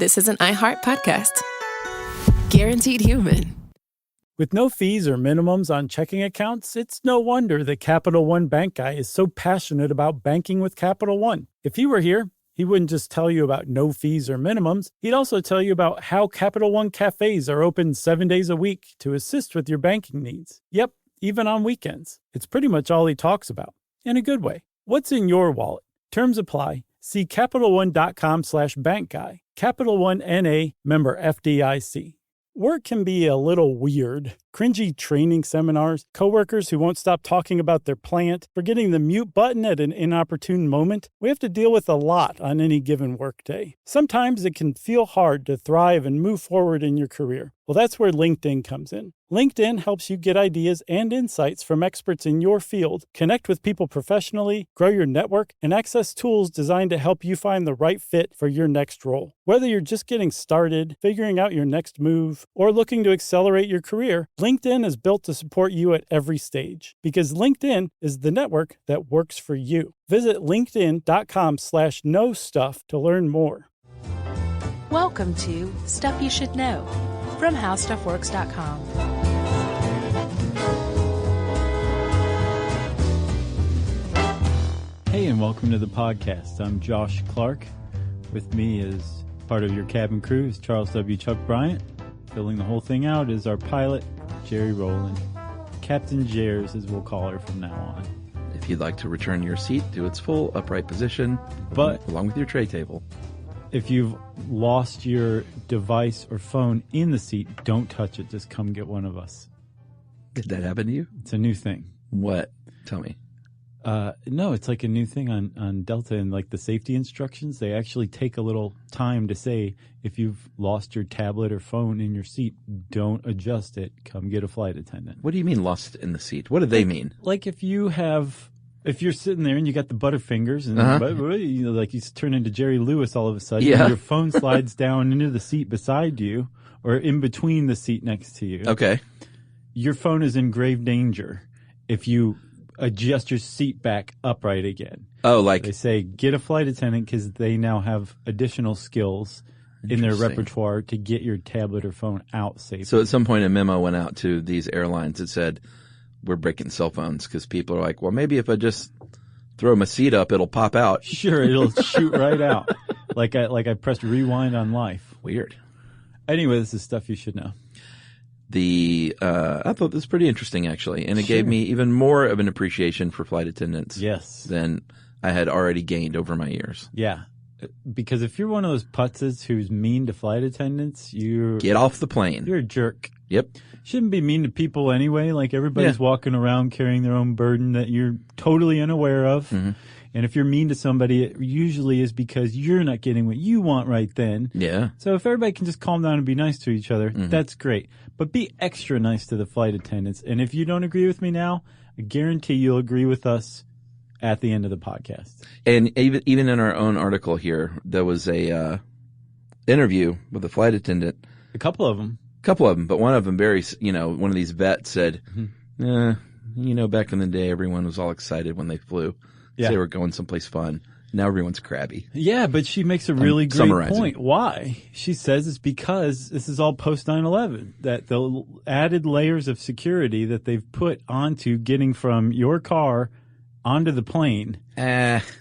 this is an iHeart podcast. Guaranteed human. With no fees or minimums on checking accounts, it's no wonder that Capital One Bank Guy is so passionate about banking with Capital One. If he were here, he wouldn't just tell you about no fees or minimums. He'd also tell you about how Capital One cafes are open 7 days a week to assist with your banking needs. Yep, even on weekends. It's pretty much all he talks about, in a good way. What's in your wallet? Terms apply. See CapitalOne.com/bankguy. Capital One N.A., member FDIC. Work can be a little weird. Cringy training seminars, coworkers who won't stop talking about their plant, forgetting the mute button at an inopportune moment. We have to deal with a lot on any given workday. Sometimes it can feel hard to thrive and move forward in your career. Well, that's where LinkedIn comes in. LinkedIn helps you get ideas and insights from experts in your field, connect with people professionally, grow your network, and access tools designed to help you find the right fit for your next role. Whether you're just getting started, figuring out your next move, or looking to accelerate your career, LinkedIn is built to support you at every stage, because LinkedIn is the network that works for you. Visit linkedin.com/knowstuff to learn more. Welcome to Stuff You Should Know from HowStuffWorks.com. Hey, and welcome to the podcast. I'm Josh Clark. With me is part of your cabin crew is Charles W. Chuck Bryant. Filling the whole thing out is our pilot, Jerry Rowland. Captain Jers, as we'll call her from now on. If you'd like to return your seat to its full upright position, But along with your tray table. If you've lost your device or phone in the seat, don't touch it. Just come get one of us. Did that happen to you? It's a new thing. What? Tell me. No, it's like a new thing on Delta, and like the safety instructions, they actually take a little time to say, if you've lost your tablet or phone in your seat, don't adjust it. Come get a flight attendant. What do you mean lost in the seat? What do they mean? Like if you're sitting there and you got the butterfingers and you know, like you turn into Jerry Lewis all of a sudden, and your phone slides down into the seat beside you or in between the seat next to you. Okay. Your phone is in grave danger if you adjust your seat back upright again. Oh, like they say, get a flight attendant because they now have additional skills in their repertoire to get your tablet or phone out safely. So at some point a memo went out to these airlines that said, we're breaking cell phones because people are like, well, maybe if I just throw my seat up, it'll pop out. Sure, it'll shoot right out. Like I pressed rewind on life. Weird. Anyway, this is stuff you should know. I thought this was pretty interesting, actually, and it gave me even more of an appreciation for flight attendants than I had already gained over my years. Yeah, because if you're one of those putzes who's mean to flight attendants, get off the plane. You're a jerk. Yep. Shouldn't be mean to people anyway. Like everybody's walking around carrying their own burden that you're totally unaware of. Mm-hmm. And if you're mean to somebody, it usually is because you're not getting what you want right then. Yeah. So if everybody can just calm down and be nice to each other, that's great. But be extra nice to the flight attendants. And if you don't agree with me now, I guarantee you'll agree with us at the end of the podcast. And even in our own article here, there was a interview with a flight attendant. A couple of them, but one of them one of these vets said, back in the day, everyone was all excited when they flew. Yeah. They were going someplace fun. Now everyone's crabby. Yeah, but she makes a really great point. Why? She says it's because this is all post 9/11, that the added layers of security that they've put onto getting from your car onto the plane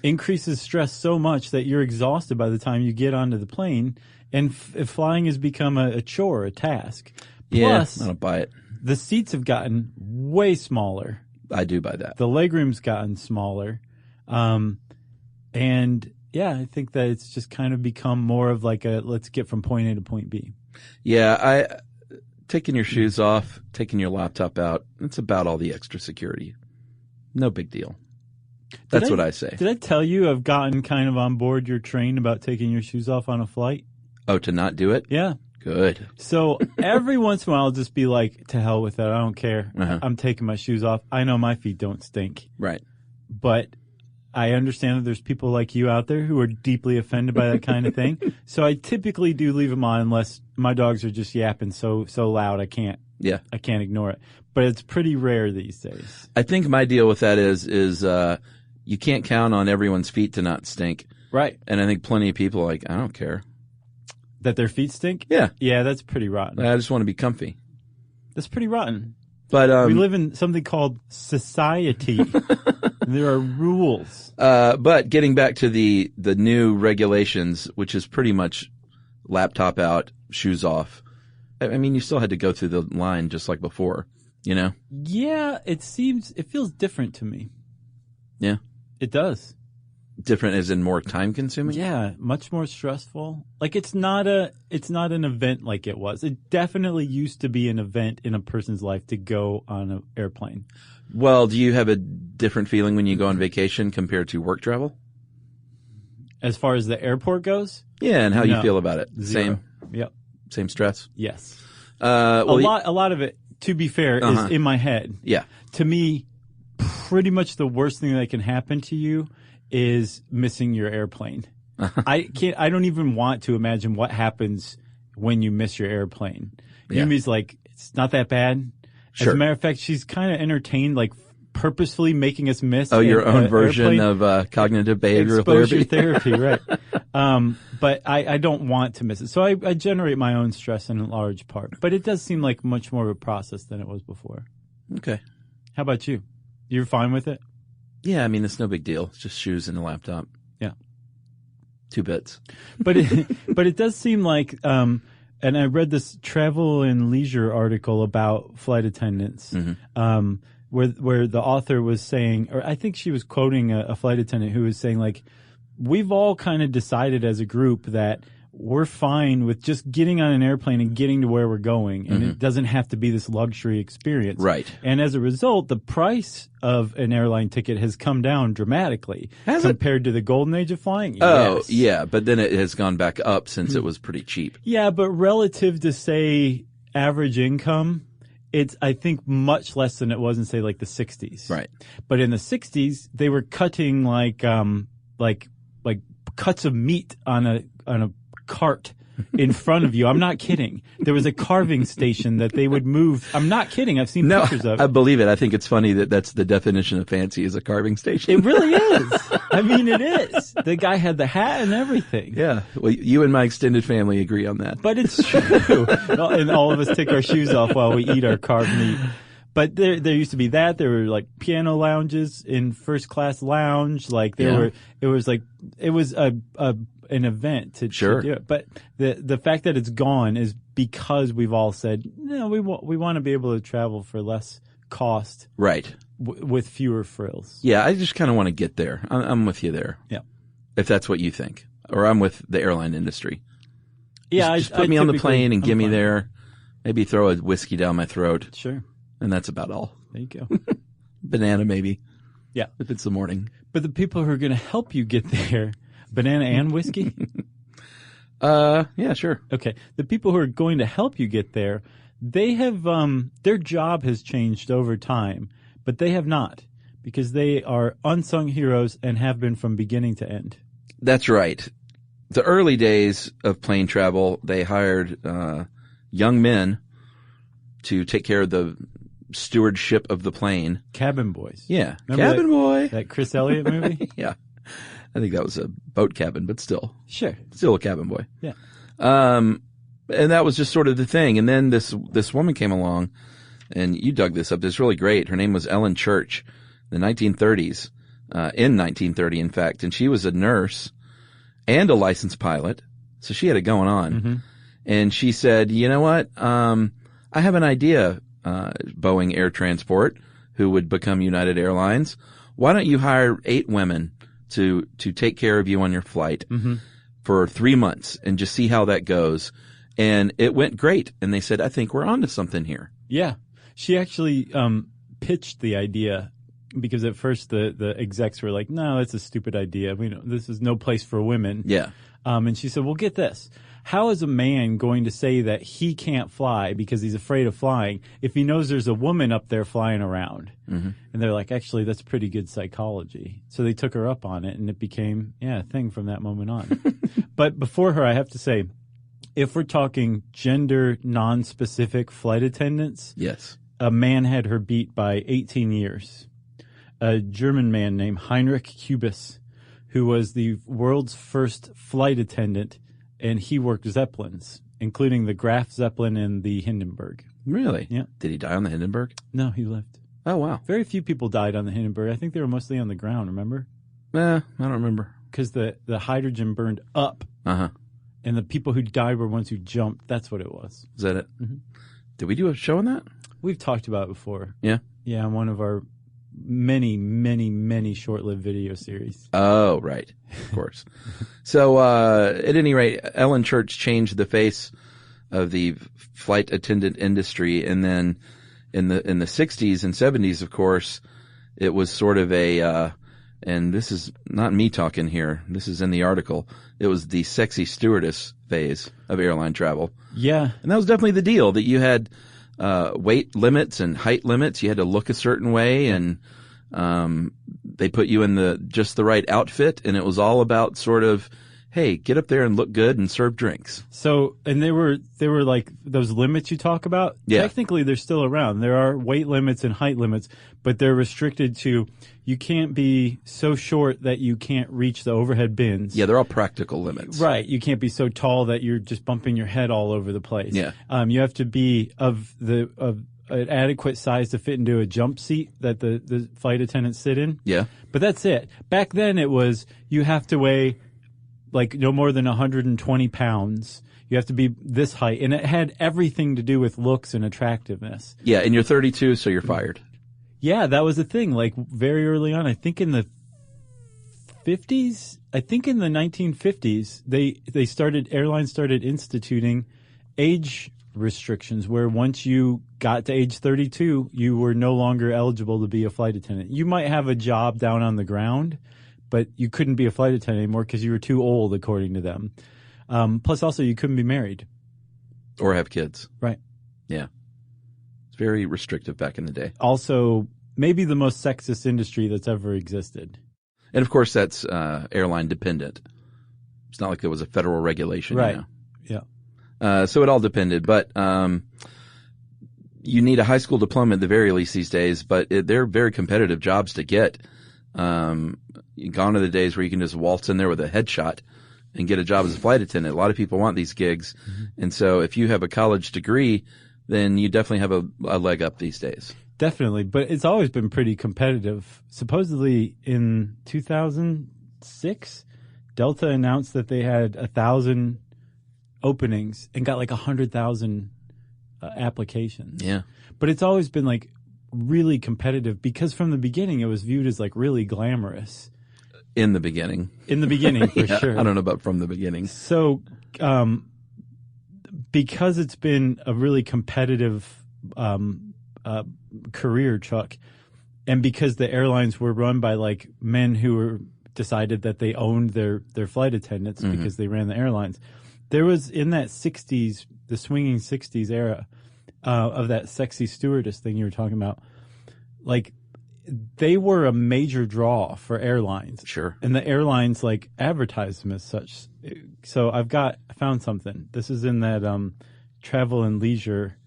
increases stress so much that you're exhausted by the time you get onto the plane, and flying has become a chore, a task. Plus, I don't buy it. The seats have gotten way smaller. I do buy that. The legroom's gotten smaller. And yeah, I think that it's just kind of become more of like let's get from point A to point B. Yeah, taking your shoes off, taking your laptop out, it's about all the extra security. No big deal. That's what I say. Did I tell you I've gotten kind of on board your train about taking your shoes off on a flight? Oh, to not do it? Yeah. Good. So every once in a while I'll just be like, to hell with that. I don't care. I'm taking my shoes off. I know my feet don't stink. Right. But I understand that there's people like you out there who are deeply offended by that kind of thing. So I typically do leave them on unless my dogs are just yapping so loud I can't ignore it. But it's pretty rare these days. I think my deal with that is you can't count on everyone's feet to not stink. Right. And I think plenty of people are like, I don't care. That their feet stink? Yeah. Yeah, that's pretty rotten. I just want to be comfy. That's pretty rotten. But we live in something called society. There are rules. But getting back to the new regulations, which is pretty much laptop out, shoes off. I mean, you still had to go through the line just like before, you know? Yeah, it feels different to me. Yeah. It does. Different as in more time consuming? Yeah, much more stressful. Like it's not an event like it was. It definitely used to be an event in a person's life to go on an airplane. Well, do you have a different feeling when you go on vacation compared to work travel? As far as the airport goes? Yeah, and how you feel about it? Zero. Same? Yep. Same stress? Yes. Well, a lot of it, to be fair, is in my head. Yeah. To me, pretty much the worst thing that can happen to you is missing your airplane. I don't even want to imagine what happens when you miss your airplane. Yeah. Yumi's like, it's not that bad. Sure. As a matter of fact, she's kind of entertained, like purposefully making us miss. Oh, your own version of cognitive behavioral exposure therapy. Right. But I don't want to miss it. So I generate my own stress in a large part. But it does seem like much more of a process than it was before. Okay. How about you? You're fine with it? Yeah, I mean, it's no big deal. It's just shoes and a laptop. Yeah. 2 bits. But it does seem like, and I read this travel and leisure article about flight attendants, where the author was saying, or I think she was quoting a flight attendant who was saying, like, we've all kind of decided as a group that we're fine with just getting on an airplane and getting to where we're going, and it doesn't have to be this luxury experience. Right. And as a result, the price of an airline ticket has come down dramatically compared to the golden age of flying. Oh, yes. yeah, but then it has gone back up since it was pretty cheap. Yeah, but relative to, say, average income, it's, I think, much less than it was in, say, like the 60s. Right. But in the 60s, they were cutting like cuts of meat on a cart in front of you. I'm not kidding. There was a carving station that they would move. I'm not kidding. I've seen pictures of it. I believe it. I think it's funny that that's the definition of fancy, is a carving station. It really is. I mean, it is. The guy had the hat and everything. Yeah. Well, you and my extended family agree on that. But it's true. And all of us take our shoes off while we eat our carved meat. But there used to be that. There were like piano lounges in first class lounge. Like it was an event to do it. But the fact that it's gone is because we've all said, no, we want to be able to travel for less cost. Right. With fewer frills. Yeah. I just kind of want to get there. I'm with you there. Yeah. If that's what you think. Or I'm with the airline industry. Yeah. Just put me on the plane and get me there. Maybe throw a whiskey down my throat. Sure. And that's about all. There you go. Banana, maybe. Yeah. If it's the morning. But the people who are going to help you get there, banana and whiskey? Yeah, sure. Okay. The people who are going to help you get there, they have, their job has changed over time, but they have not, because they are unsung heroes and have been from beginning to end. That's right. The early days of plane travel, they hired, young men to take care of the stewardship of the plane. Cabin boys. Yeah. Remember Cabin boy. That Chris Elliott movie? Yeah. I think that was a boat cabin, but still. Sure. Still a cabin boy. Yeah. And that was just sort of the thing. And then this woman came along, and you dug this up. It's really great. Her name was Ellen Church, the 1930s, in 1930, in fact. And she was a nurse and a licensed pilot. So she had it going on. Mm-hmm. And she said, you know what? I have an idea, Boeing Air Transport, who would become United Airlines. Why don't you hire 8 women to take care of you on your flight for 3 months and just see how that goes? And it went great. And they said, I think we're onto something here. Yeah. She actually pitched the idea because at first the execs were like, no, that's a stupid idea. This is no place for women. Yeah. And she said, well, get this. How is a man going to say that he can't fly because he's afraid of flying if he knows there's a woman up there flying around? Mm-hmm. And they're like, actually, that's pretty good psychology. So they took her up on it, and it became, a thing from that moment on. But before her, I have to say, if we're talking gender non-specific flight attendants, yes, a man had her beat by 18 years. A German man named Heinrich Kubis, who was the world's first flight attendant and he worked Zeppelins, including the Graf Zeppelin and the Hindenburg. Really? Yeah. Did he die on the Hindenburg? No, he lived. Oh, wow. Very few people died on the Hindenburg. I think they were mostly on the ground, remember? I don't remember. Because the hydrogen burned up. Uh-huh. And the people who died were ones who jumped. That's what it was. Is that it? Mm-hmm. Did we do a show on that? We've talked about it before. Yeah? Yeah, on one of our many, many, many short-lived video series. Oh, right. Of course. So, at any rate, Ellen Church changed the face of the flight attendant industry. And then in the 60s and 70s, of course, it was sort of and this is not me talking here. This is in the article. It was the sexy stewardess phase of airline travel. Yeah. And that was definitely the deal, that you had weight limits and height limits. You had to look a certain way, and they put you in just the right outfit, and it was all about sort of, hey, get up there and look good and serve drinks. So, and they were like those limits you talk about. Yeah. Technically, they're still around. There are weight limits and height limits, but they're restricted to, you can't be so short that you can't reach the overhead bins. Yeah, they're all practical limits. Right. You can't be so tall that you're just bumping your head all over the place. Yeah. You have to be of an adequate size to fit into a jump seat that the flight attendants sit in. Yeah. But that's it. Back then it was, you have to weigh like no more than 120 pounds. You have to be this height. And it had everything to do with looks and attractiveness. Yeah, and you're 32, so you're fired. Yeah, that was the thing. Like very early on, I think in the 50s, I think in the 1950s, airlines started instituting age restrictions where once you got to age 32, you were no longer eligible to be a flight attendant. You might have a job down on the ground, but you couldn't be a flight attendant anymore because you were too old, according to them. Plus, also, you couldn't be married. Or have kids. Right. Yeah. It's very restrictive back in the day. Also, maybe the most sexist industry that's ever existed. And, of course, that's airline dependent. It's not like there was a federal regulation. Right. You know? Yeah. So it all depended. But you need a high school diploma at the very least these days, but they're very competitive jobs to get. Gone are the days where you can just waltz in there with a headshot and get a job as a flight attendant. A lot of people want these gigs. Mm-hmm. And so if you have a college degree, then you definitely have a leg up these days. Definitely. But it's always been pretty competitive. Supposedly in 2006, Delta announced that they had 1,000 openings and got like 100,000 applications. Yeah. But it's always been like really competitive because from the beginning it was viewed as like really glamorous. In the beginning. In the beginning, for yeah, sure. I don't know about from the beginning. So, because it's been a really competitive career, Chuck, and because the airlines were run by like men who were decided that they owned their flight attendants mm-hmm. because they ran the airlines, there was in that 60s, the swinging 60s era of that sexy stewardess thing you were talking about, like they were a major draw for airlines. Sure. And the airlines like advertised them as such. So I found something. This is in that Travel and Leisure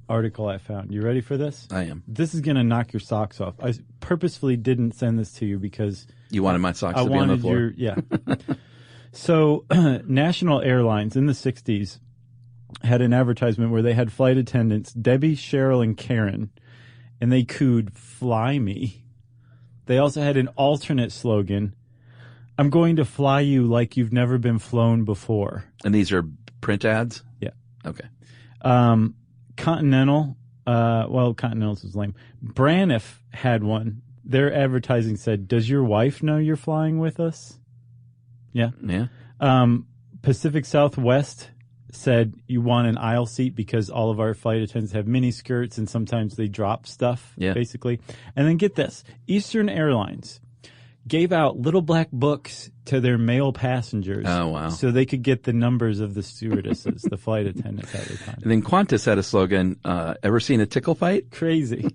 article I found. You ready for this? I am. This is going to knock your socks off. I purposefully didn't send this to you because you wanted my socks to be on the floor. So National Airlines in the 60s had an advertisement where they had flight attendants, Debbie, Cheryl, and Karen, and they cooed, "Fly me." They also had an alternate slogan, "I'm going to fly you like you've never been flown before." And these are print ads? Yeah. Okay. Continental, Continental's was lame. Braniff had one. Their advertising said, "Does your wife know you're flying with us?" Yeah. Yeah. Pacific Southwest said, "You want an aisle seat because all of our flight attendants have mini skirts and sometimes they drop stuff," basically. And then get this, Eastern Airlines gave out little black books to their male passengers. Oh, wow. So they could get the numbers of the stewardesses, the flight attendants at the time. And then Qantas had a slogan, ever seen a tickle fight? Crazy.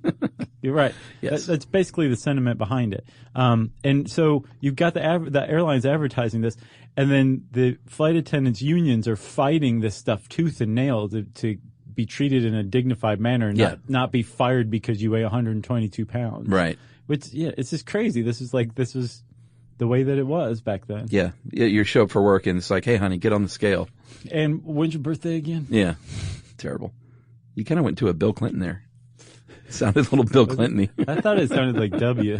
You're right. Yes. That's basically the sentiment behind it. And so you've got the airlines advertising this, and then the flight attendants unions are fighting this stuff tooth and nail to be treated in a dignified manner and not be fired because you weigh 122 pounds. Right. Which, it's just crazy. This is the way that it was back then. Yeah. You show up for work and it's like, hey, honey, get on the scale. And when's your birthday again? Yeah. Terrible. You kind of went to a Bill Clinton there. Sounded a little Bill Clinton-y. I thought it sounded like W.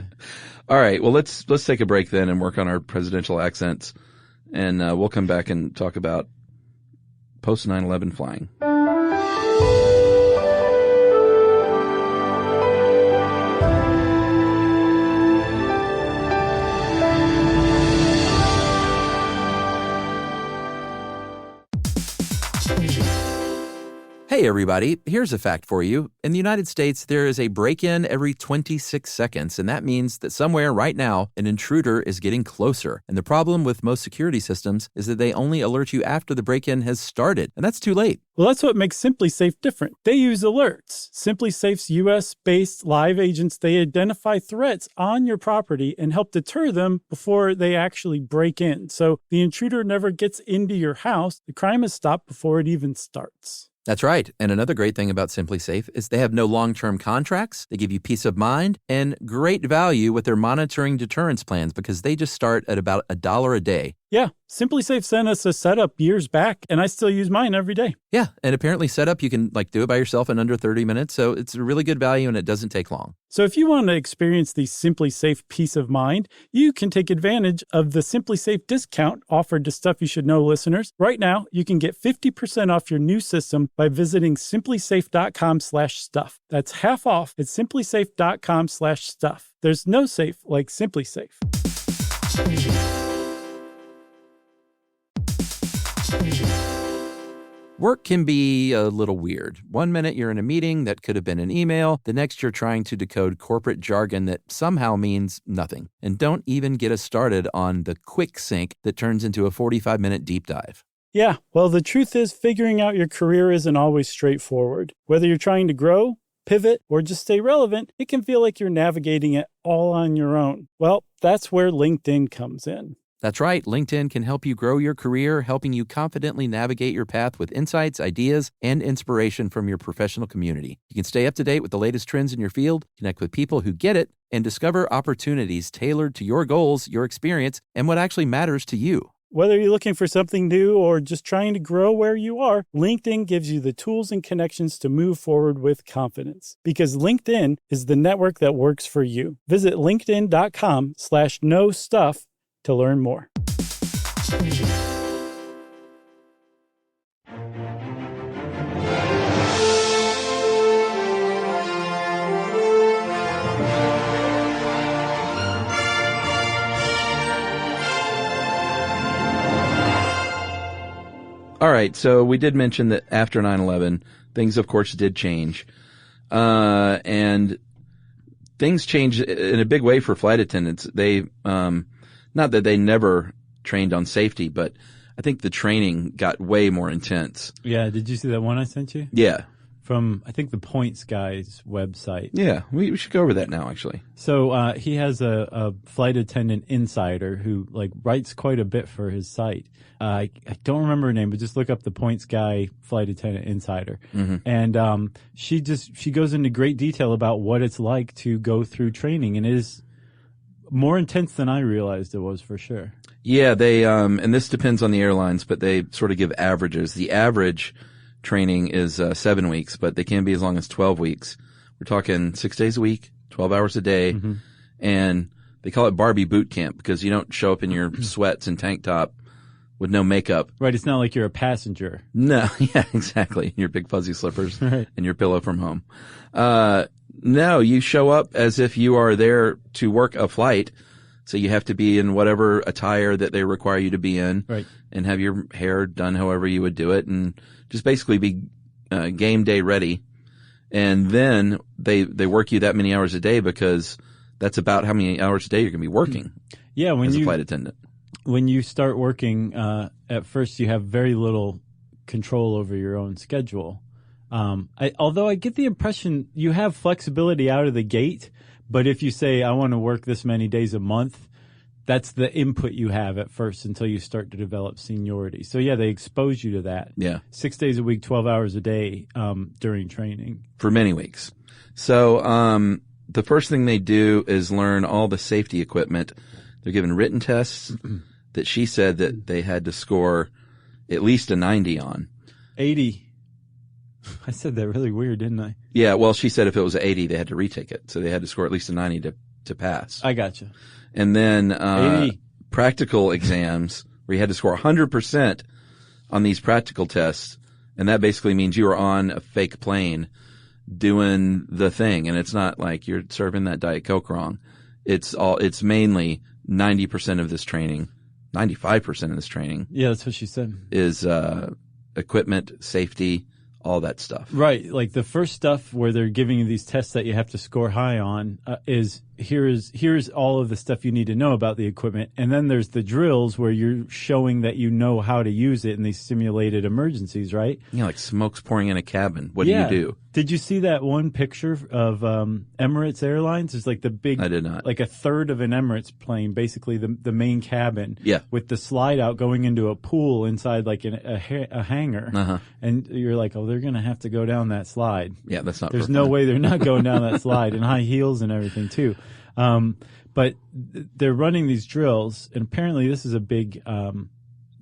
All right. Well, let's take a break then and work on our presidential accents. And we'll come back and talk about post 9/11 flying. Hey everybody, here's a fact for you. In the United States, there is a break-in every 26 seconds, and that means that somewhere right now, an intruder is getting closer. And the problem with most security systems is that they only alert you after the break-in has started, and that's too late. Well, that's what makes SimpliSafe different. They use alerts. SimpliSafe's U.S.-based live agents, they identify threats on your property and help deter them before they actually break in. So the intruder never gets into your house. The crime is stopped before it even starts. That's right. And another great thing about SimpliSafe is they have no long-term contracts. They give you peace of mind and great value with their monitoring deterrence plans because they just start at about $1 a day. Yeah, SimpliSafe sent us a setup years back, and I still use mine every day. Yeah, and apparently setup, you can do it by yourself in under 30 minutes, so it's a really good value and it doesn't take long. So if you want to experience the SimpliSafe peace of mind, you can take advantage of the SimpliSafe discount offered to Stuff You Should Know listeners. Right now, you can get 50% off your new system by visiting simplisafe.com/stuff. That's half off at simplisafe.com/stuff. There's no safe like SimpliSafe. Work can be a little weird. One minute you're in a meeting that could have been an email. The next you're trying to decode corporate jargon that somehow means nothing. And don't even get us started on the quick sync that turns into a 45-minute deep dive. Yeah, well, the truth is figuring out your career isn't always straightforward. Whether you're trying to grow, pivot, or just stay relevant, it can feel like you're navigating it all on your own. Well, that's where LinkedIn comes in. That's right. LinkedIn can help you grow your career, helping you confidently navigate your path with insights, ideas, and inspiration from your professional community. You can stay up to date with the latest trends in your field, connect with people who get it, and discover opportunities tailored to your goals, your experience, and what actually matters to you. Whether you're looking for something new or just trying to grow where you are, LinkedIn gives you the tools and connections to move forward with confidence. Because LinkedIn is the network that works for you. Visit linkedin.com/knowstuff to learn more. All right, so we did mention that after 9/11, things, of course, did change. And things changed in a big way for flight attendants. They, not that they never trained on safety, but I think the training got way more intense. Yeah, did you see that one I sent you? Yeah. From, I think, the Points Guy's website. Yeah, we should go over that now, actually. So he has a flight attendant insider who writes quite a bit for his site. I don't remember her name, but just look up the Points Guy flight attendant insider. Mm-hmm. And she goes into great detail about what it's like to go through training, and it is more intense than I realized it was, for sure. Yeah, they and this depends on the airlines, but they sort of give averages. The average training is 7 weeks, but they can be as long as 12 weeks. We're talking 6 days a week, 12 hours a day, mm-hmm. and they call it Barbie boot camp because you don't show up in your sweats and tank top with no makeup. Right, it's not like you're a passenger. No, yeah, exactly. Your big fuzzy slippers right. And your pillow from home. No, you show up as if you are there to work a flight. So you have to be in whatever attire that they require you to be in, right. And have your hair done however you would do it, and just basically be game day ready. And then they work you that many hours a day because that's about how many hours a day you're going to be working. Yeah, as a flight attendant. When you start working, at first you have very little control over your own schedule. Although I get the impression you have flexibility out of the gate. But if you say, I want to work this many days a month, that's the input you have at first until you start to develop seniority. So, yeah, they expose you to that. Yeah. 6 days a week, 12 hours a day during training. For many weeks. So the first thing they do is learn all the safety equipment They're given written tests that she said that they had to score at least a 90 on. 80. I said that really weird, didn't I? Yeah, well, she said if it was 80, they had to retake it. So they had to score at least a 90 to pass. I gotcha. And then 80. Practical exams where you had to score 100% on these practical tests. And that basically means you were on a fake plane doing the thing. And it's not like you're serving that Diet Coke wrong. It's mainly 90% of this training, 95% of this training. Yeah, that's what she said. Is equipment, safety, all that stuff. Right. Like the first stuff where they're giving you these tests that you have to score high on is here's all of the stuff you need to know about the equipment. And then there's the drills where you're showing that you know how to use it in these simulated emergencies, right? Yeah, like smoke's pouring in a cabin. What do you do? Did you see that one picture of Emirates Airlines? It's like the big, I did not. Like a third of an Emirates plane, basically the main cabin. Yeah. With the slide out going into a pool inside like a hangar. Uh-huh. And you're like, oh, they're going to have to go down that slide. Yeah, that's not. There's no way they're not going down that slide in high heels and everything too. But they're running these drills, and apparently this is a big.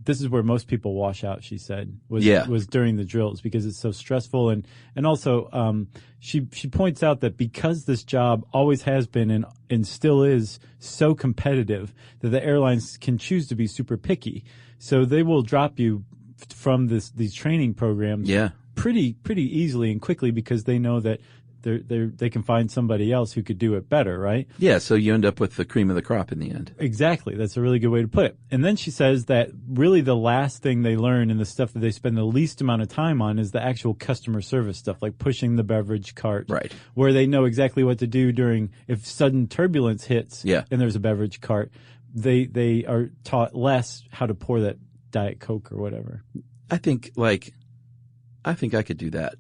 This is where most people wash out. She said was during the drills because it's so stressful, and also she points out that because this job always has been and still is so competitive that the airlines can choose to be super picky, so they will drop you from these training programs. Yeah. Pretty easily and quickly because they know that they can find somebody else who could do it better, right? Yeah, so you end up with the cream of the crop in the end. Exactly. That's a really good way to put it. And then she says that really the last thing they learn and the stuff that they spend the least amount of time on is the actual customer service stuff, like pushing the beverage cart. Right. Where they know exactly what to do if sudden turbulence hits and there's a beverage cart. They are taught less how to pour that Diet Coke or whatever. I think I could do that.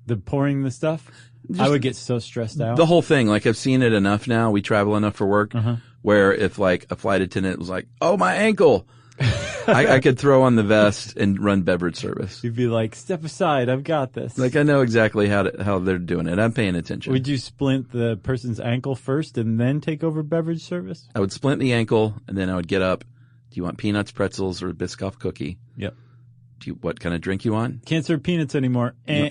The pouring the stuff? I would get so stressed out. The whole thing, like I've seen it enough now. We travel enough for work where if like a flight attendant was like, oh, my ankle, I could throw on the vest and run beverage service. You'd be like, step aside. I've got this. Like I know exactly how they're doing it. I'm paying attention. Would you splint the person's ankle first and then take over beverage service? I would splint the ankle and then I would get up. Do you want peanuts, pretzels, or a Biscoff cookie? Yep. What kind of drink you want? Can't serve peanuts anymore. No.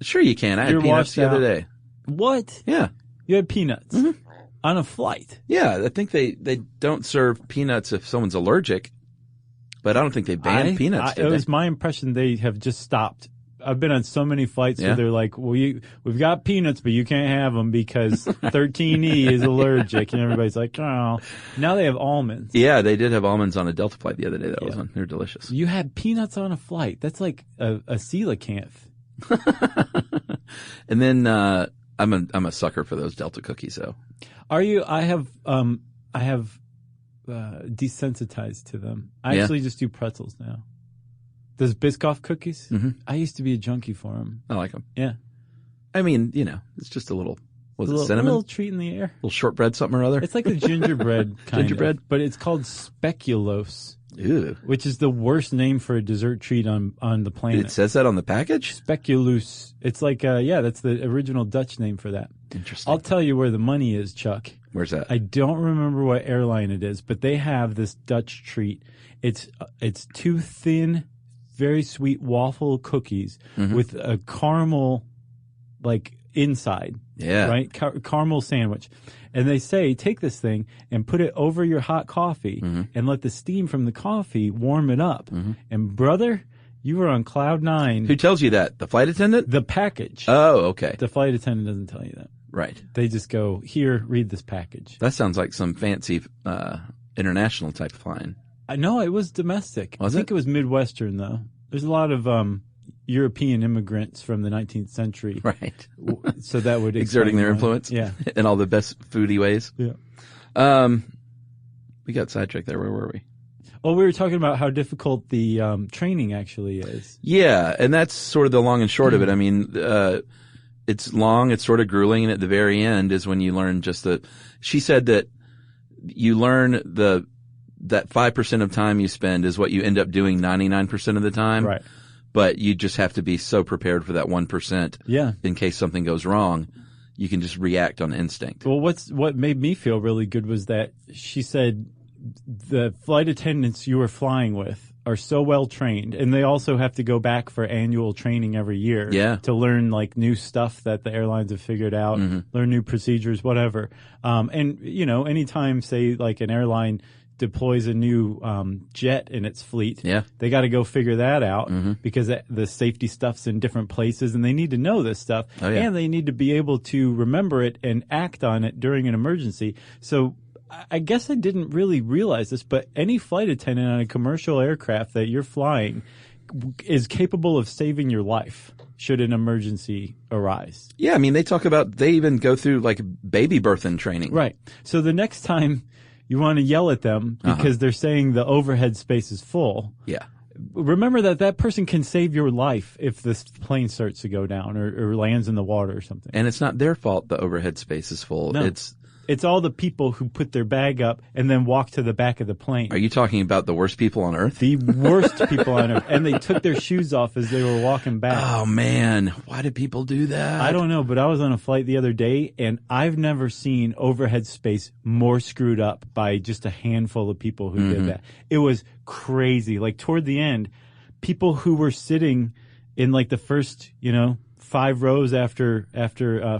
Sure you can. I had peanuts the other day. What? Yeah. You had peanuts on a flight? Yeah. I think they don't serve peanuts if someone's allergic, but I don't think they banned peanuts. It was my impression they have just stopped. I've been on so many flights where they're like, well, we've got peanuts, but you can't have them because 13E is allergic. And everybody's like, oh. Now they have almonds. Yeah, they did have almonds on a Delta flight the other day. That was on. They're delicious. You had peanuts on a flight. That's like a coelacanth. And then I'm a sucker for those Delta cookies, though. Are you? I have desensitized to them. I actually just do pretzels now. Those Biscoff cookies? Mm-hmm. I used to be a junkie for them. I like them. Yeah. I mean, it's just a little, cinnamon? A little treat in the air. A little shortbread something or other? It's like the gingerbread kind Gingerbread? but it's called speculoos. Ew. Which is the worst name for a dessert treat on the planet. It says that on the package? Speculoos. It's like, that's the original Dutch name for that. Interesting. I'll tell you where the money is, Chuck. Where's that? I don't remember what airline it is, but they have this Dutch treat. It's two thin, very sweet waffle cookies with a caramel, like, inside. Yeah. Right? Caramel sandwich. And they say, take this thing and put it over your hot coffee and let the steam from the coffee warm it up. And brother, you were on cloud nine. Who tells you that? The flight attendant? The package. Oh, okay. The flight attendant doesn't tell you that. Right. They just go, here, read this package. That sounds like some fancy international type of flying. I know it was domestic. I think it was Midwestern, though. There's a lot of European immigrants from the 19th century. Right. So that would exerting their influence. Yeah. In all the best foodie ways. Yeah. We got sidetracked there. Where were we? Well, we were talking about how difficult the training actually is. Yeah, and that's sort of the long and short of it. I mean, it's long, it's sort of grueling, and at the very end is when you learn she said that you learn that 5% of time you spend is what you end up doing 99% of the time. Right. But you just have to be so prepared for that 1%. Yeah. In case something goes wrong, you can just react on instinct. Well, what made me feel really good was that she said the flight attendants you are flying with are so well trained, and they also have to go back for annual training every year to learn like new stuff that the airlines have figured out, learn new procedures, whatever. And you know, anytime say like an airline deploys a new jet in its fleet, they got to go figure that out because the safety stuff's in different places, and they need to know this stuff, and they need to be able to remember it and act on it during an emergency. So I guess I didn't really realize this, but any flight attendant on a commercial aircraft that you're flying is capable of saving your life should an emergency arise. Yeah, I mean, they talk about, they even go through like baby birthing training. Right. So the next time you want to yell at them because they're saying the overhead space is full. Yeah. Remember that person can save your life if this plane starts to go down or lands in the water or something. And it's not their fault the overhead space is full. No. It's all the people who put their bag up and then walk to the back of the plane. Are you talking about the worst people on earth? The worst people on earth. And they took their shoes off as they were walking back. Oh, man. Why did people do that? I don't know, but I was on a flight the other day, and I've never seen overhead space more screwed up by just a handful of people who did that. It was crazy. Like, toward the end, people who were sitting in, like, the first, 5 rows after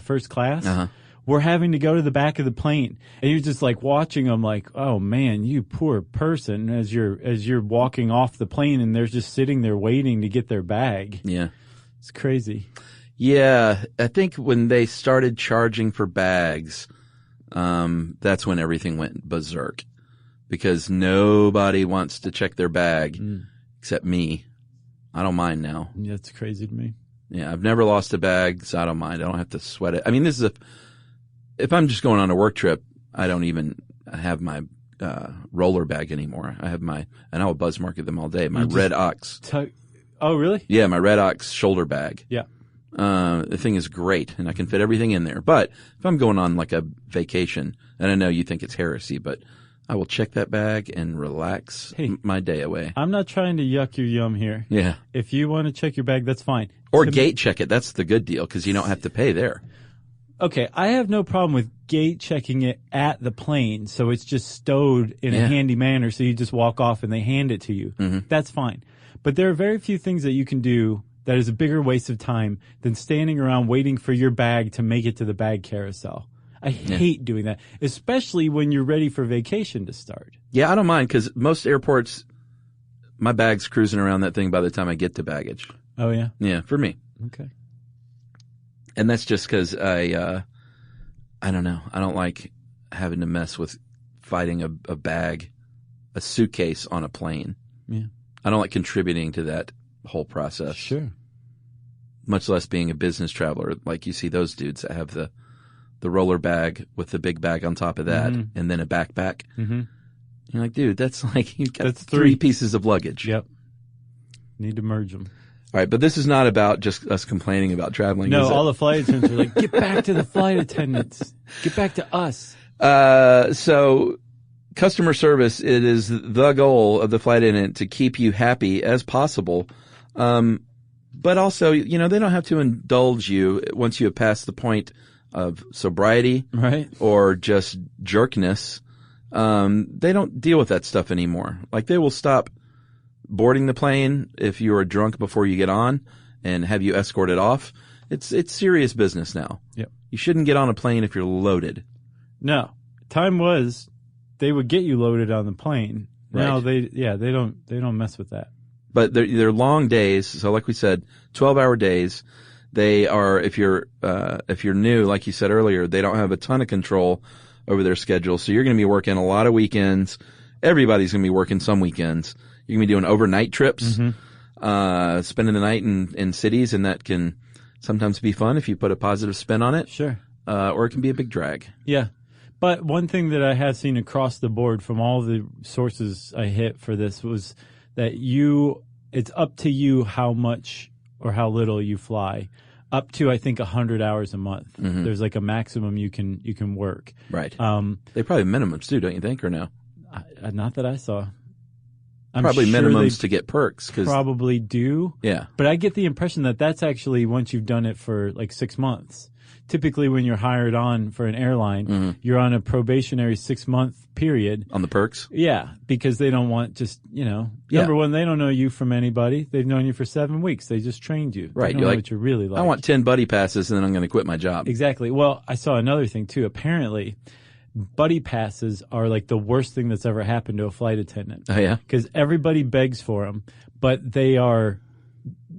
first class we're having to go to the back of the plane, and you're just like watching them like, oh man, you poor person, as you're walking off the plane, and they're just sitting there waiting to get their bag. Yeah. It's crazy. Yeah. I think when they started charging for bags, that's when everything went berserk, because nobody wants to check their bag except me. I don't mind now. Yeah, it's crazy to me. Yeah. I've never lost a bag, so I don't mind. I don't have to sweat it. I mean, if I'm just going on a work trip, I don't even have my roller bag anymore. I have and I will buzz market them all day, my Red Ox. Oh, really? Yeah, my Red Ox shoulder bag. Yeah. The thing is great, and I can fit everything in there. But if I'm going on like a vacation, and I know you think it's heresy, but I will check that bag and relax my day away. I'm not trying to yuck your yum here. Yeah. If you want to check your bag, that's fine. Or gate check it. That's the good deal, because you don't have to pay there. Okay, I have no problem with gate checking it at the plane, so it's just stowed in a handy manner, so you just walk off and they hand it to you. That's fine. But there are very few things that you can do that is a bigger waste of time than standing around waiting for your bag to make it to the bag carousel. I hate doing that, especially when you're ready for vacation to start. Yeah, I don't mind, because most airports, my bag's cruising around that thing by the time I get to baggage. Oh, yeah? Yeah, for me. Okay. And that's just because I don't know. I don't like having to mess with fighting a bag, a suitcase on a plane. Yeah. I don't like contributing to that whole process. Sure. Much less being a business traveler. Like you see those dudes that have the roller bag with the big bag on top of that and then a backpack. You're like, dude, that's like, you've got three pieces of luggage. Yep. Need to merge them. All right, but this is not about just us complaining about traveling. No, all the flight attendants are like, get back to the flight attendants. Get back to us. So customer service, it is the goal of the flight attendant to keep you happy as possible. But also, they don't have to indulge you once you have passed the point of sobriety or just jerkness. They don't deal with that stuff anymore. Like, they will stop boarding the plane if you are drunk before you get on and have you escorted off. It's serious business now. Yep. You shouldn't get on a plane if you're loaded. No. Time was they would get you loaded on the plane. Right. Now they don't mess with that. But they're long days. So like we said, 12-hour days. They are, if you're new, like you said earlier, they don't have a ton of control over their schedule. So you're going to be working a lot of weekends. Everybody's going to be working some weekends. You're going to be doing overnight trips, spending the night in cities, and that can sometimes be fun if you put a positive spin on it. Sure. Or it can be a big drag. Yeah. But one thing that I have seen across the board from all the sources I hit for this was that it's up to you how much or how little you fly. Up to, I think, 100 hours a month. There's like a maximum you can work. Right. They probably have minimums too, don't you think, or no? Not that I saw. probably sure minimums to get perks. Probably do. Yeah. But I get the impression that that's actually once you've done it for like 6 months. Typically when you're hired on for an airline, you're on a probationary 6-month period. On the perks? Yeah, because they don't want just, number one, they don't know you from anybody. They've known you for 7 weeks. They just trained you. Right. They don't know what you're really like. I want 10 buddy passes and then I'm going to quit my job. Exactly. Well, I saw another thing too. Apparently, buddy passes are like the worst thing that's ever happened to a flight attendant. Oh, yeah? Because everybody begs for them, but they are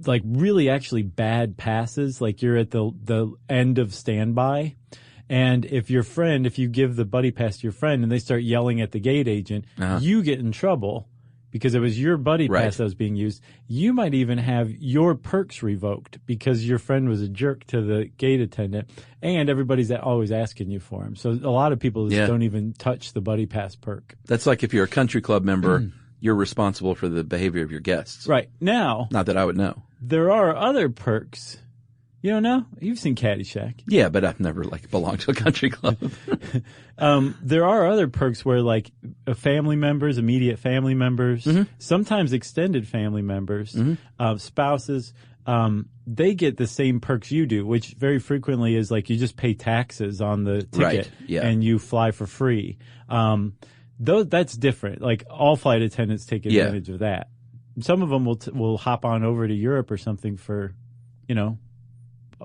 like really actually bad passes. Like you're at the end of standby. And if you give the buddy pass to your friend and they start yelling at the gate agent, you get in trouble because it was your buddy pass that was being used. You might even have your perks revoked because your friend was a jerk to the gate attendant, and everybody's always asking you for them. So a lot of people just don't even touch the buddy pass perk. That's like if you're a country club member, you're responsible for the behavior of your guests. Right. Now, not that I would know. There are other perks. You don't know? You've seen Caddyshack. Yeah, but I've never belonged to a country club. There are other perks where family members, immediate family members, sometimes extended family members, spouses, they get the same perks you do, which very frequently is like you just pay taxes on the ticket and you fly for free. That's different. Like all flight attendants take advantage of that. Some of them will hop on over to Europe or something for,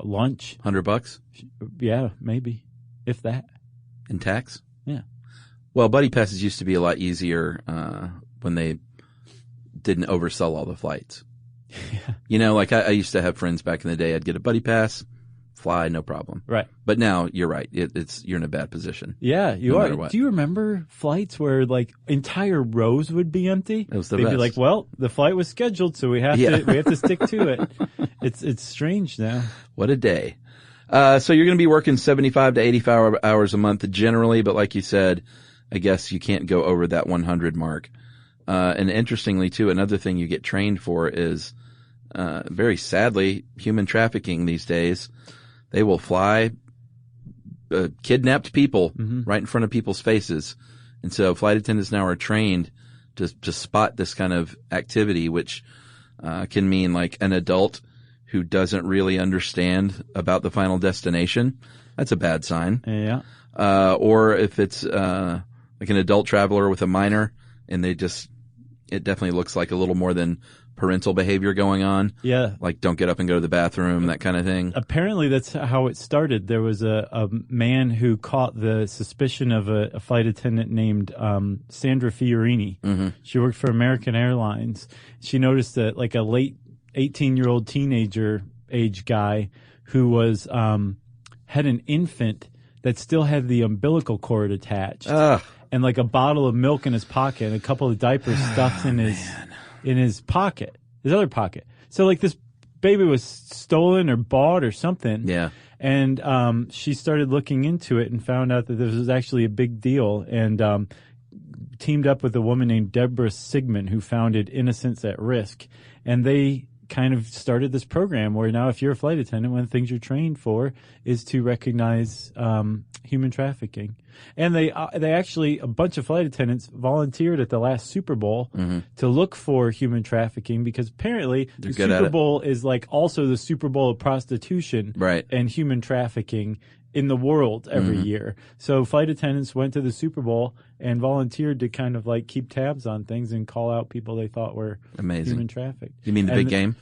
lunch. $100? Yeah, maybe. If that. In tax? Yeah. Well, buddy passes used to be a lot easier when they didn't oversell all the flights. Yeah. I used to have friends back in the day. I'd get a buddy pass, fly, no problem. Right. But now you're right. You're in a bad position. Yeah, you are. Do you remember flights where entire rows would be empty? It was the They'd best. be like, well, the flight was scheduled, so we have to stick to it. It's strange now. What a day. So you're going to be working 75 to 85 hours a month generally, but like you said, I guess you can't go over that 100 mark. And interestingly too, another thing you get trained for is, very sadly, human trafficking these days. They will fly kidnapped people right in front of people's faces. And so flight attendants now are trained to spot this kind of activity, which can mean like an adult who doesn't really understand about the final destination. That's a bad sign. Yeah. Or if it's like an adult traveler with a minor and it definitely looks like a little more than parental behavior going on. Yeah. Like don't get up and go to the bathroom, that kind of thing. Apparently that's how it started. There was a man who caught the suspicion of a flight attendant named Sandra Fiorini. She worked for American Airlines. She noticed that like a late 18-year-old teenager age guy who was had an infant that still had the umbilical cord attached. And like a bottle of milk in his pocket and a couple of diapers stuffed in his pocket, his other pocket. So like this baby was stolen or bought or something. Yeah. And she started looking into it and found out that this was actually a big deal, and teamed up with a woman named Deborah Sigmund who founded Innocence at Risk. And they kind of started this program where now if you're a flight attendant, one of the things you're trained for is to recognize human trafficking. And they actually, a bunch of flight attendants volunteered at the last Super Bowl to look for human trafficking, because apparently the Super Bowl is like also the Super Bowl of prostitution and human trafficking in the world every year. So flight attendants went to the Super Bowl and volunteered to kind of like keep tabs on things and call out people they thought were human trafficked. You mean the big game?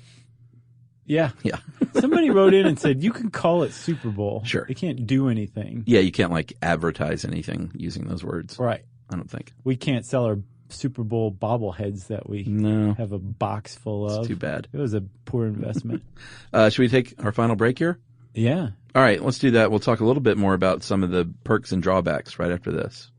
Yeah. Yeah. Somebody wrote in and said, you can call it Super Bowl. Sure. They can't do anything. Yeah, you can't like advertise anything using those words. Right. I don't think. We can't sell our Super Bowl bobbleheads that we have a box full of. It's too bad. It was a poor investment. Should we take our final break here? Yeah. All right, let's do that. We'll talk a little bit more about some of the perks and drawbacks right after this.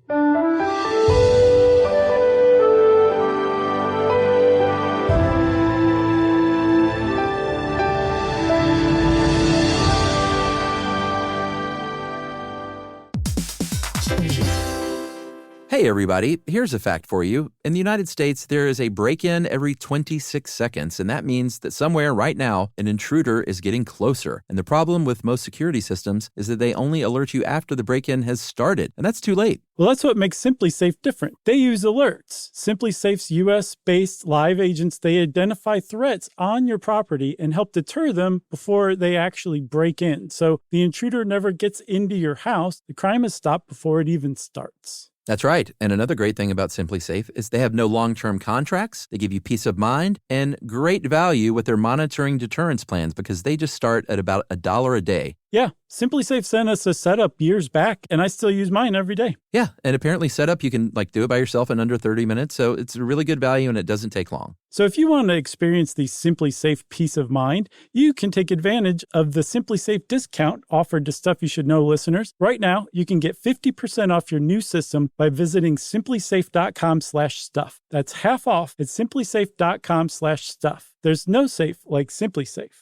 Hey, everybody. Here's a fact for you. In the United States, there is a break-in every 26 seconds, and that means that somewhere right now, an intruder is getting closer. And the problem with most security systems is that they only alert you after the break-in has started, and that's too late. Well, that's what makes SimpliSafe different. They use alerts. SimpliSafe's U.S.-based live agents, they identify threats on your property and help deter them before they actually break in. So the intruder never gets into your house. The crime is stopped before it even starts. That's right. And another great thing about SimpliSafe is they have no long-term contracts. They give you peace of mind and great value with their monitoring deterrence plans because they just start at about $1 a day. Yeah, SimpliSafe sent us a setup years back, and I still use mine every day. Yeah, and apparently setup, you can do it by yourself in under 30 minutes, so it's a really good value and it doesn't take long. So if you want to experience the SimpliSafe peace of mind, you can take advantage of the SimpliSafe discount offered to Stuff You Should Know listeners. Right now, you can get 50% off your new system by visiting simplisafe.com/stuff. That's half off at simplisafe.com/stuff. There's no safe like SimpliSafe.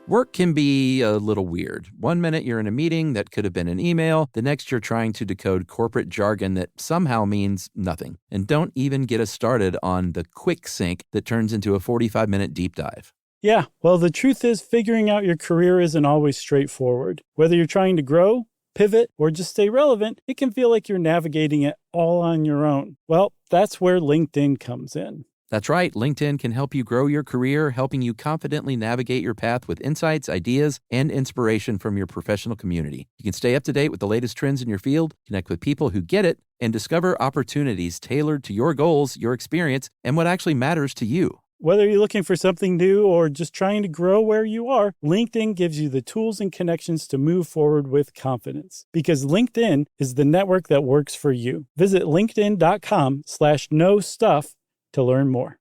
Work can be a little weird. One minute you're in a meeting that could have been an email. The next you're trying to decode corporate jargon that somehow means nothing. And don't even get us started on the quick sync that turns into a 45-minute deep dive. Yeah, well, the truth is figuring out your career isn't always straightforward. Whether you're trying to grow, pivot, or just stay relevant, it can feel like you're navigating it all on your own. Well, that's where LinkedIn comes in. That's right. LinkedIn can help you grow your career, helping you confidently navigate your path with insights, ideas, and inspiration from your professional community. You can stay up to date with the latest trends in your field, connect with people who get it, and discover opportunities tailored to your goals, your experience, and what actually matters to you. Whether you're looking for something new or just trying to grow where you are, LinkedIn gives you the tools and connections to move forward with confidence. Because LinkedIn is the network that works for you. Visit linkedin.com/knowstuff to learn more.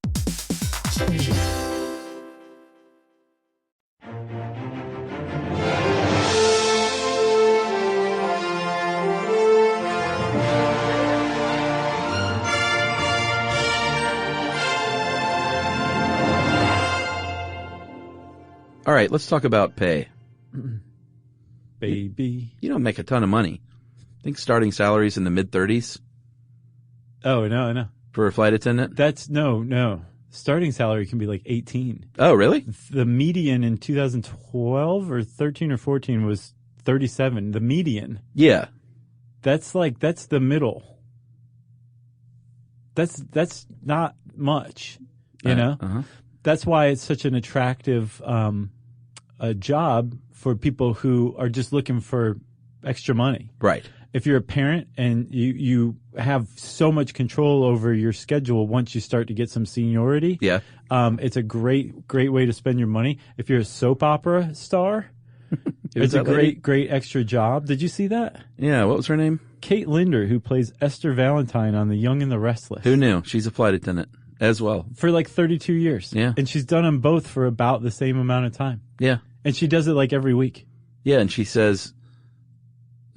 All right, let's talk about pay. Baby. You don't make a ton of money. I think starting salary's in the mid-30s. Oh, no. For a flight attendant? That's no. Starting salary can be like 18. Oh, really? The median in 2012 or 13 or 14 was 37. The median. Yeah. That's the middle. That's not much, you know? Uh-huh. That's why it's such an attractive a job for people who are just looking for extra money. Right. If you're a parent and you have so much control over your schedule once you start to get some seniority, yeah, it's a great way to spend your money. If you're a soap opera star, it's a great extra job. Did you see that? Yeah, what was her name? Kate Linder, who plays Esther Valentine on The Young and the Restless. Who knew? She's a flight attendant as well. For like 32 years. Yeah. And she's done them both for about the same amount of time. Yeah. And she does it like every week. Yeah, and she says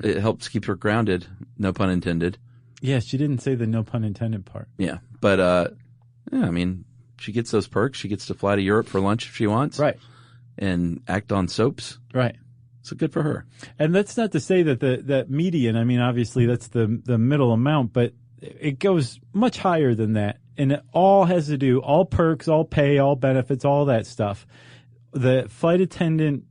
it helps keep her grounded, no pun intended. Yeah, she didn't say the no pun intended part. Yeah, but yeah, I mean, she gets those perks. She gets to fly to Europe for lunch if she wants. Right. And act on soaps. Right. So good for her. And that's not to say that that median, I mean, obviously that's the middle amount, but it goes much higher than that. And it all has to do, all perks, all pay, all benefits, all that stuff. The flight attendant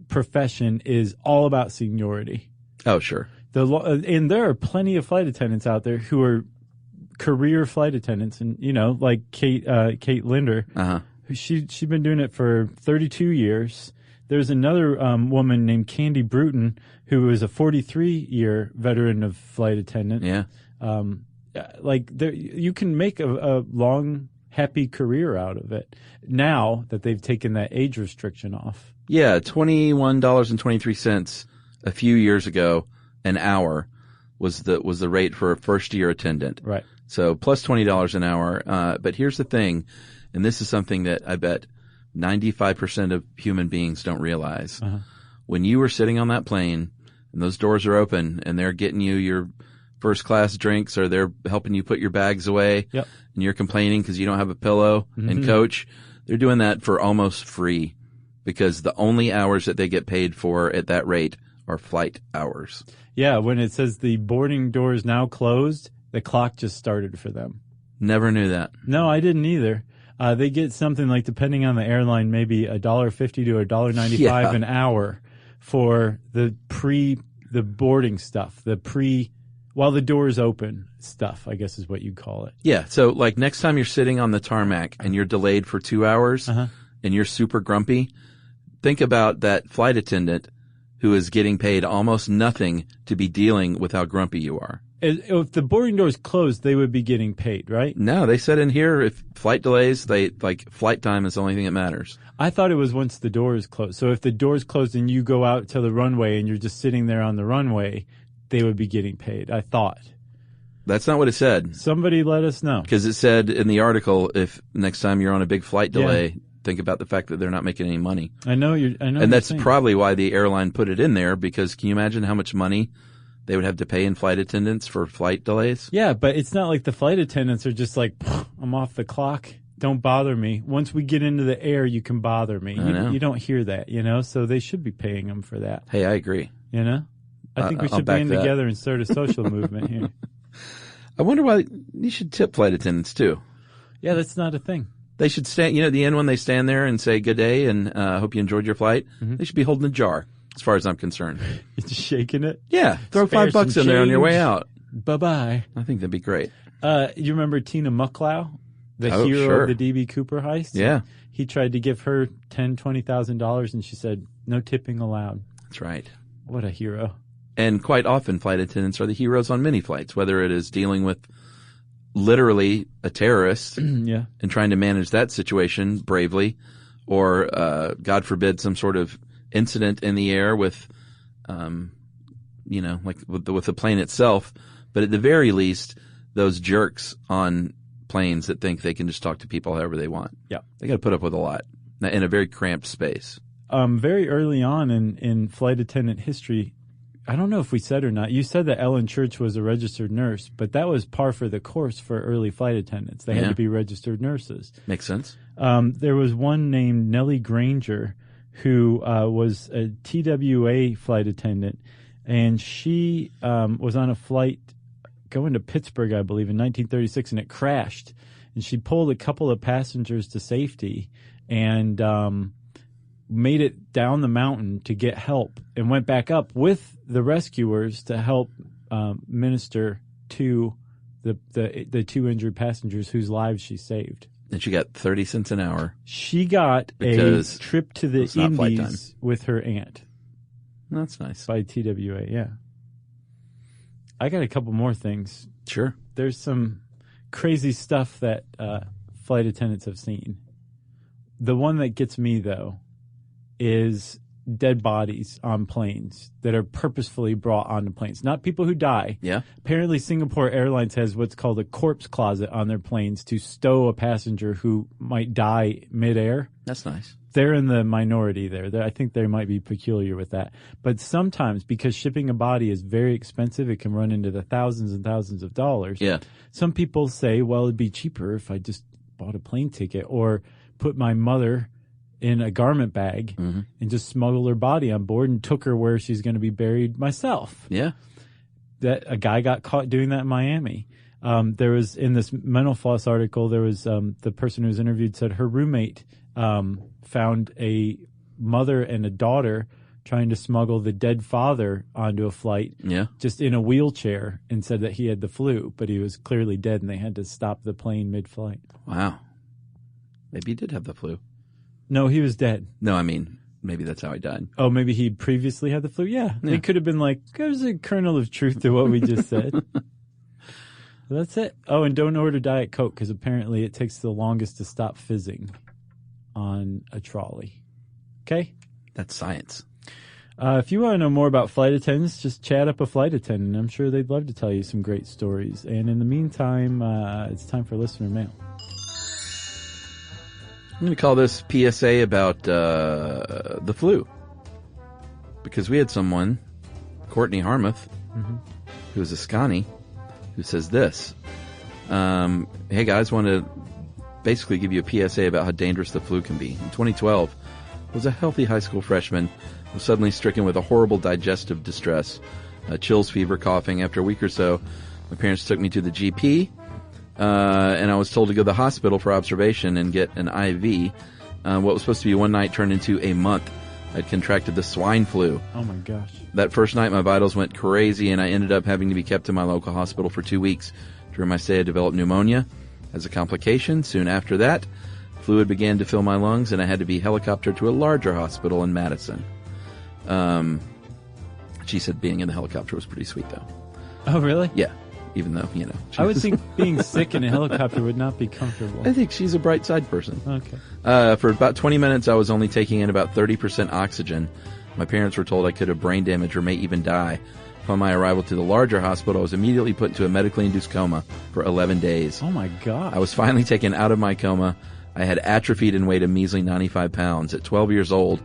profession is all about seniority. Oh, sure. And there are plenty of flight attendants out there who are career flight attendants, and like Kate Linder. Uh-huh. She's been doing it for 32 years. There's another woman named Candy Bruton who is a 43-year veteran of flight attendant. Yeah. You can make a long, happy career out of it now that they've taken that age restriction off. Yeah, $21.23 a few years ago an hour was the rate for a first-year attendant. Right. So plus $20 an hour. But here's the thing, and this is something that I bet 95% of human beings don't realize. Uh-huh. When you were sitting on that plane and those doors are open and they're getting you your first class drinks or they're helping you put your bags away, yep, and you're complaining because you don't have a pillow, and coach, they're doing that for almost free because the only hours that they get paid for at that rate are flight hours. Yeah, when it says the boarding door is now closed, the clock just started for them. Never knew that. No, I didn't either. They get something like, depending on the airline, maybe $1.50 to $1.95 an hour for the boarding stuff, while the door is open stuff, I guess is what you'd call it. Yeah. So like next time you're sitting on the tarmac and you're delayed for 2 hours and you're super grumpy, think about that flight attendant who is getting paid almost nothing to be dealing with how grumpy you are. If the boarding door is closed, they would be getting paid, right? No, they said in here if flight delays, flight time is the only thing that matters. I thought it was once the door is closed. So if the door is closed and you go out to the runway and you're just sitting there on the runway, they would be getting paid, I thought. That's not what it said. Somebody let us know. Because it said in the article, if next time you're on a big flight delay, think about the fact that they're not making any money. I know. And that's probably why the airline put it in there, because can you imagine how much money they would have to pay in flight attendants for flight delays? Yeah, but it's not like the flight attendants are just like, I'm off the clock. Don't bother me. Once we get into the air, you can bother me. You don't hear that, so they should be paying them for that. Hey, I agree. I think we should band together and start a social movement here. I wonder why you should tip flight attendants too. Yeah, that's not a thing. They should stand, at the end when they stand there and say good day and hope you enjoyed your flight, they should be holding a jar, as far as I'm concerned. Just shaking it? Yeah, throw $5 in there on your way out. Bye-bye. I think that'd be great. You remember Tina Mucklow, the hero of the D.B. Cooper heist? Yeah. He tried to give her $10,000, $20,000, and she said, no tipping allowed. That's right. What a hero. And quite often, flight attendants are the heroes on many flights, whether it is dealing with literally a terrorist and trying to manage that situation bravely, or, God forbid, some sort of incident in the air with, like with the plane itself. But at the very least, those jerks on planes that think they can just talk to people however they want. Yeah. They got to put up with a lot in a very cramped space. Very early on in flight attendant history, I don't know if we said or not, you said that Ellen Church was a registered nurse, but that was par for the course for early flight attendants. They had to be registered nurses. Makes sense. There was one named Nellie Granger who was a TWA flight attendant, and she was on a flight going to Pittsburgh, I believe, in 1936, and it crashed. And she pulled a couple of passengers to safety and made it down the mountain to get help, and went back up with the rescuers to help minister to the two injured passengers whose lives she saved. And she got 30 cents an hour. She got a trip to the Indies with her aunt. That's nice. By TWA, yeah. I got a couple more things. Sure. There's some crazy stuff that flight attendants have seen. The one that gets me, though, is dead bodies on planes that are purposefully brought onto planes. Not people who die. Yeah. Apparently, Singapore Airlines has what's called a corpse closet on their planes to stow a passenger who might die midair. That's nice. They're in the minority there. I think they might be peculiar with that. But sometimes, because shipping a body is very expensive, it can run into the thousands and thousands of dollars. Yeah. Some people say, well, it'd be cheaper if I just bought a plane ticket or put my mother in a garment bag and just smuggle her body on board and took her where she's going to be buried myself. Yeah. That a guy got caught doing that in Miami. There was, in this Mental Floss article, there was the person who was interviewed said her roommate found a mother and a daughter trying to smuggle the dead father onto a flight just in a wheelchair, and said that he had the flu, but he was clearly dead and they had to stop the plane mid-flight. Wow. Maybe he did have the flu. No, he was dead. No, I mean, maybe that's how he died. Oh, maybe he previously had the flu? Yeah. It could have been like, there's a kernel of truth to what we just said. That's it. Oh, and don't order Diet Coke, because apparently it takes the longest to stop fizzing on a trolley. Okay? That's science. If you want to know more about flight attendants, just chat up a flight attendant. I'm sure they'd love to tell you some great stories. And in the meantime, it's time for listener mail. I'm going to call this PSA about the flu. Because we had someone, Courtney Harmuth, who's a Scotty, who says this. Hey guys, want to basically give you a PSA about how dangerous the flu can be. In 2012, was a healthy high school freshman, was suddenly stricken with a horrible digestive distress, chills, fever, coughing. After a week or so, my parents took me to the GP, and I was told to go to the hospital for observation and get an IV. What was supposed to be one night turned into a month. I'd contracted the swine flu. Oh my gosh. That first night, my vitals went crazy, and I ended up having to be kept in my local hospital for 2 weeks. During my stay, I developed pneumonia. As a complication, soon after that, fluid began to fill my lungs, and I had to be helicoptered to a larger hospital in Madison. She said being in the helicopter was pretty sweet, though. Oh, really? Yeah. Even though, I would think being sick in a helicopter would not be comfortable. I think she's a bright side person. Okay. For about 20 minutes, I was only taking in about 30% oxygen. My parents were told I could have brain damage or may even die. Upon my arrival to the larger hospital, I was immediately put into a medically induced coma for 11 days. Oh my God. I was finally taken out of my coma. I had atrophied and weighed a measly 95 pounds. At 12 years old,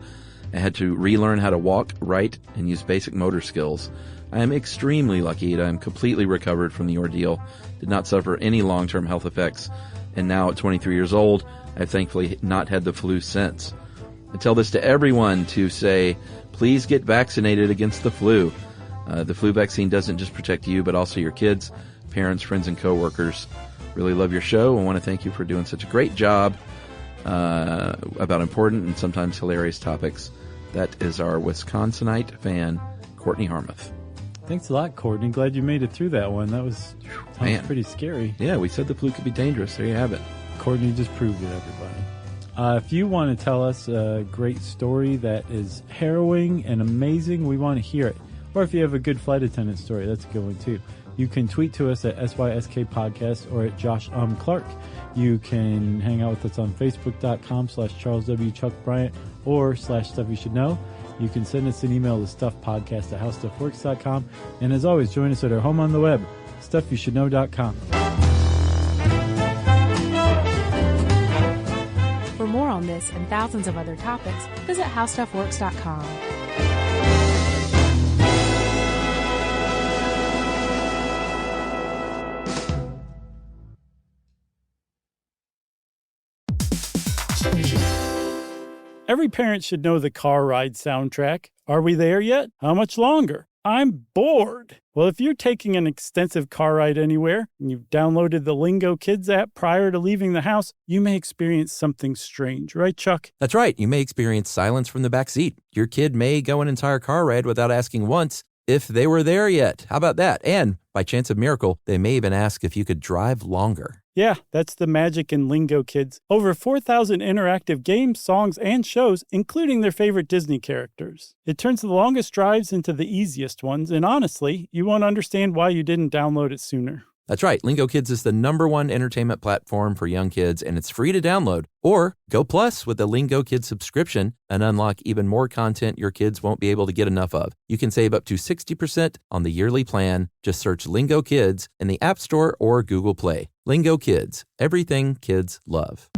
I had to relearn how to walk, write, and use basic motor skills. I am extremely lucky that I am completely recovered from the ordeal, did not suffer any long-term health effects, and now at 23 years old, I've thankfully not had the flu since. I tell this to everyone to say, please get vaccinated against the flu. The flu vaccine doesn't just protect you, but also your kids, parents, friends, and coworkers. Really love your show and want to thank you for doing such a great job about important and sometimes hilarious topics. That is our Wisconsinite fan, Courtney Harmuth. Thanks a lot, Courtney. Glad you made it through that one. That was pretty scary. Yeah, we said the flu could be dangerous. There you have it. Courtney just proved it, everybody. If you want to tell us a great story that is harrowing and amazing, we want to hear it. Or if you have a good flight attendant story, that's a good one too. You can tweet to us at SYSK Podcast or at Josh Clark. You can hang out with us on Facebook.com/Charles W. Chuck Bryant or /Stuff You Should Know. You can send us an email to stuffpodcast@howstuffworks.com. And as always, join us at our home on the web, stuffyoushouldknow.com. For more on this and thousands of other topics, visit howstuffworks.com. Every parent should know the car ride soundtrack. Are we there yet? How much longer? I'm bored. Well, if you're taking an extensive car ride anywhere and you've downloaded the Lingo Kids app prior to leaving the house, you may experience something strange, right, Chuck? That's right. You may experience silence from the back seat. Your kid may go an entire car ride without asking once if they were there yet. How about that? And by chance of miracle, they may even ask if you could drive longer. Yeah, that's the magic in Lingo Kids. Over 4,000 interactive games, songs, and shows, including their favorite Disney characters. It turns the longest drives into the easiest ones, and honestly, you won't understand why you didn't download it sooner. That's right. Lingo Kids is the #1 entertainment platform for young kids, and it's free to download. Or go plus with the Lingo Kids subscription and unlock even more content your kids won't be able to get enough of. You can save up to 60% on the yearly plan. Just search Lingo Kids in the App Store or Google Play. Lingo Kids, everything kids love.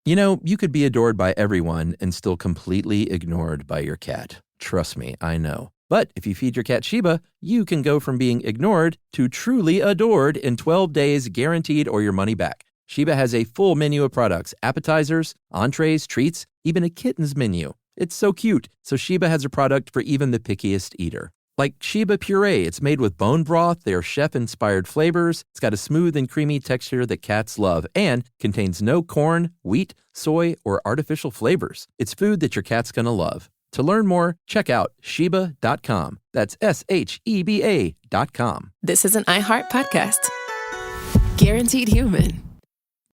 You know, you could be adored by everyone and still completely ignored by your cat. Trust me, I know. But if you feed your cat Sheba, you can go from being ignored to truly adored in 12 days guaranteed or your money back. Sheba has a full menu of products, appetizers, entrees, treats, even a kitten's menu. It's so cute, so Sheba has a product for even the pickiest eater. Like Sheba Puree, it's made with bone broth, their chef-inspired flavors, it's got a smooth and creamy texture that cats love, and contains no corn, wheat, soy, or artificial flavors. It's food that your cat's gonna love. To learn more, check out Sheba.com. That's SHEBA.com. This is an iHeart podcast. Guaranteed human.